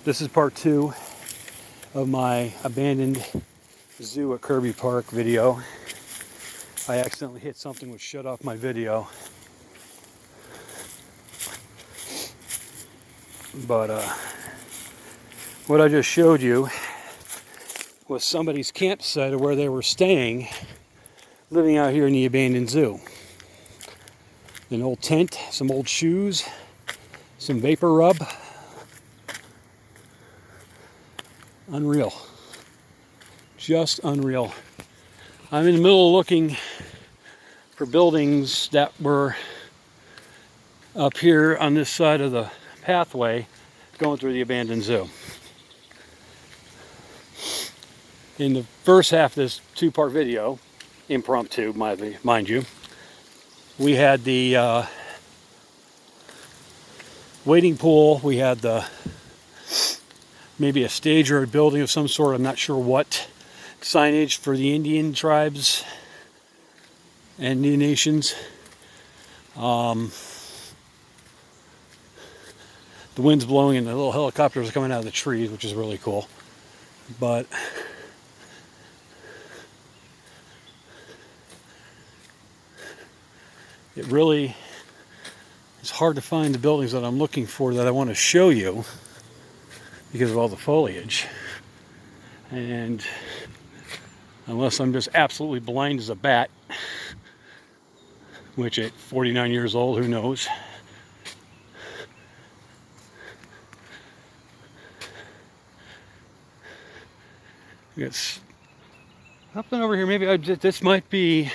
This is part 2 of my abandoned zoo at Kirby Park video. I accidentally hit something which shut off my video. But what I just showed you was somebody's campsite of where they were staying, living out here in the abandoned zoo. An old tent, some old shoes, some vapor rub. Unreal. Just unreal. I'm in the middle of looking for buildings that were up here on this side of the pathway going through the abandoned zoo. In the first half of this two-part video, impromptu, mind you, we had the wading pool, we had the maybe a stage or a building of some sort, I'm not sure what, signage for the Indian tribes and Indian nations. The wind's blowing and the little helicopters are coming out of the trees, which is really cool. But it really is hard to find the buildings that I'm looking for that I want to show you because of all the foliage. And unless I'm just absolutely blind as a bat, which at 49 years old, who knows? It's something over here. Maybe this might be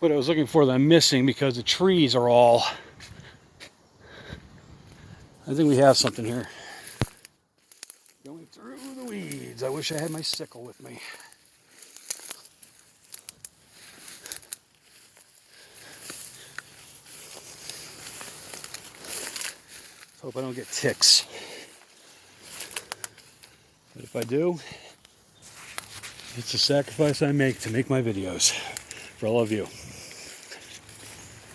what I was looking for that I'm missing because the trees are all... I think we have something here. Going through the weeds. I wish I had my sickle with me. Hope I don't get ticks. But if I do, it's a sacrifice I make to make my videos for all of you.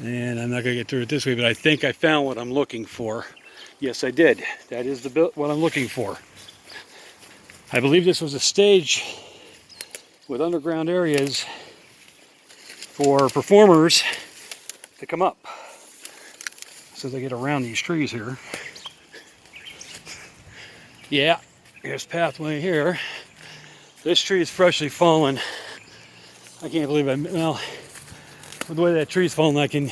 And I'm not going to get through it this way, but I think I found what I'm looking for. Yes, I did. That is what I'm looking for. I believe this was a stage with underground areas for performers to come up. So they get around these trees here. Yeah, here's pathway here. This tree is freshly fallen. I can't believe well, with the way that tree's fallen, I can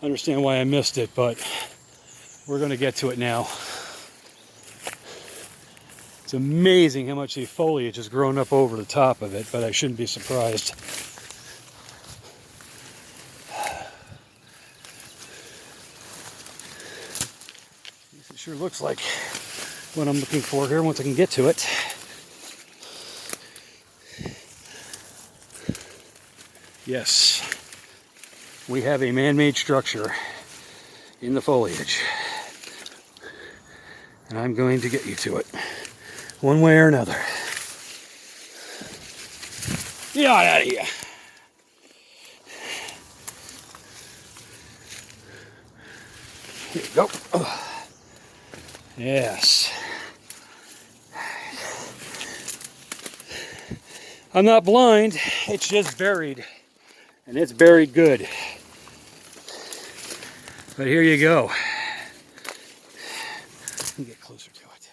understand why I missed it, but we're going to get to it now. It's amazing how much the foliage has grown up over the top of it, but I shouldn't be surprised. It sure looks like what I'm looking for here once I can get to it. Yes, we have a man-made structure in the foliage, and I'm going to get you to it one way or another. Get out of here. Here we go. Oh. Yes. I'm not blind, it's just buried. And it's buried good. But here you go. Let me get closer to it.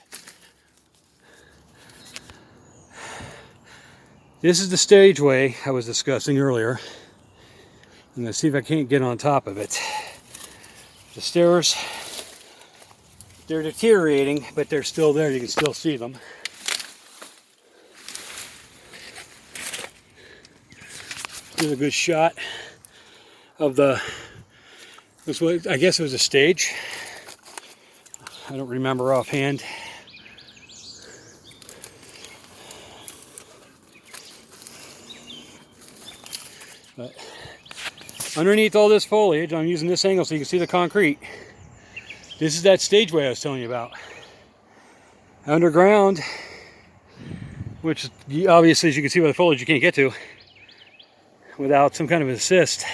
This is the stageway I was discussing earlier. I'm going to see if I can't get on top of it. The stairs, they're deteriorating, but they're still there. You can still see them. Here's a good shot of I guess it was a stage. I don't remember offhand. But underneath all this foliage, I'm using this angle so you can see the concrete. This is that stageway I was telling you about. Underground, which obviously, as you can see by the foliage, you can't get to without some kind of assist.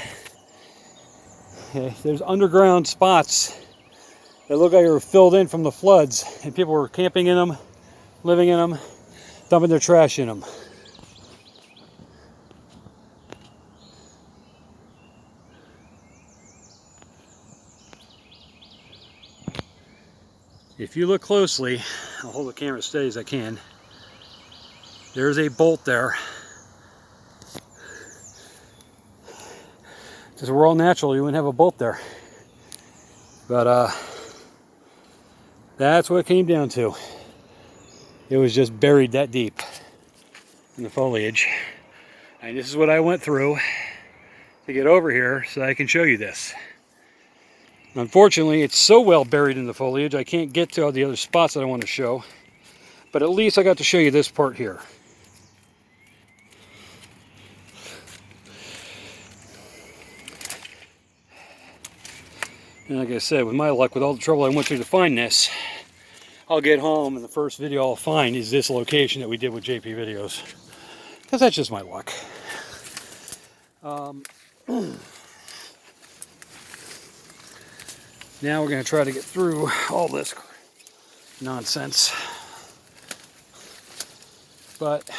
Okay, there's underground spots They look like they were filled in from the floods, and people were camping in them, living in them, dumping their trash in them. If you look closely, I'll hold the camera as steady as I can. There's a bolt there. If this were all natural, you wouldn't have a bolt there. But that's what it came down to. It was just buried that deep in the foliage. And this is what I went through to get over here so I can show you this. Unfortunately, it's so well buried in the foliage, I can't get to all the other spots that I want to show. But at least I got to show you this part here. And like I said, with my luck, with all the trouble I went through to find this, I'll get home and the first video I'll find is this location that we did with JP Videos. Because that's just my luck. Now we're going to try to get through all this nonsense. But,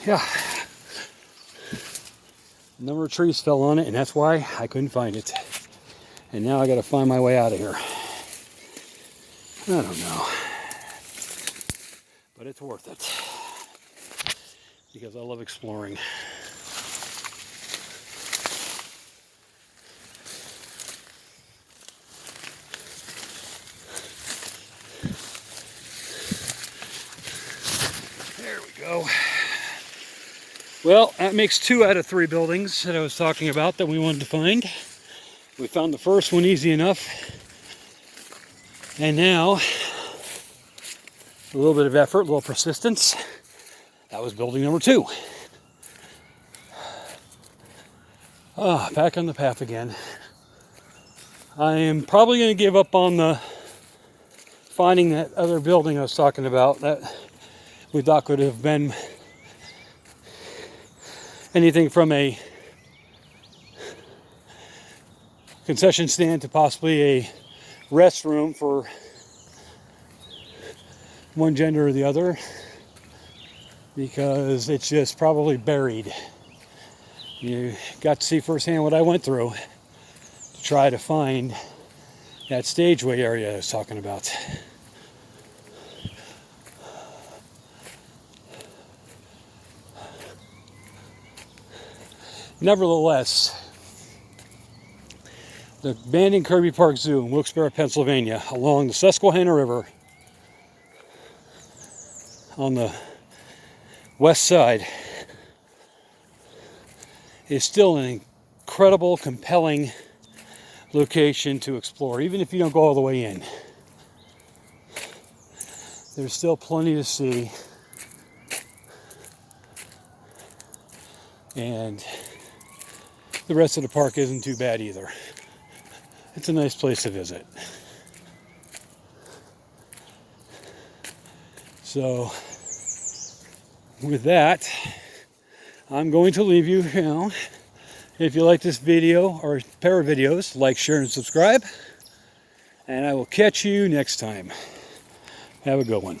yeah. A number of trees fell on it, and that's why I couldn't find it. And now I got to find my way out of here. I don't know. But it's worth it. Because I love exploring. There we go. Well, that makes 2 out of 3 buildings that I was talking about that we wanted to find. We found the first one easy enough. And now, a little bit of effort, a little persistence. That was building number 2. Back on the path again. I am probably going to give up on the finding that other building I was talking about that we thought could have been anything from a concession stand to possibly a restroom for one gender or the other, because it's just probably buried. You got to see firsthand what I went through to try to find that stageway area I was talking about. Nevertheless, the abandoned Kirby Park Zoo in Wilkes-Barre, Pennsylvania, along the Susquehanna River on the west side, is still an incredible, compelling location to explore, even if you don't go all the way in. There's still plenty to see. And the rest of the park isn't too bad either. It's a nice place to visit. So, with that, I'm going to leave you now. If you like this video or pair of videos, like, share, and subscribe. And I will catch you next time. Have a good one.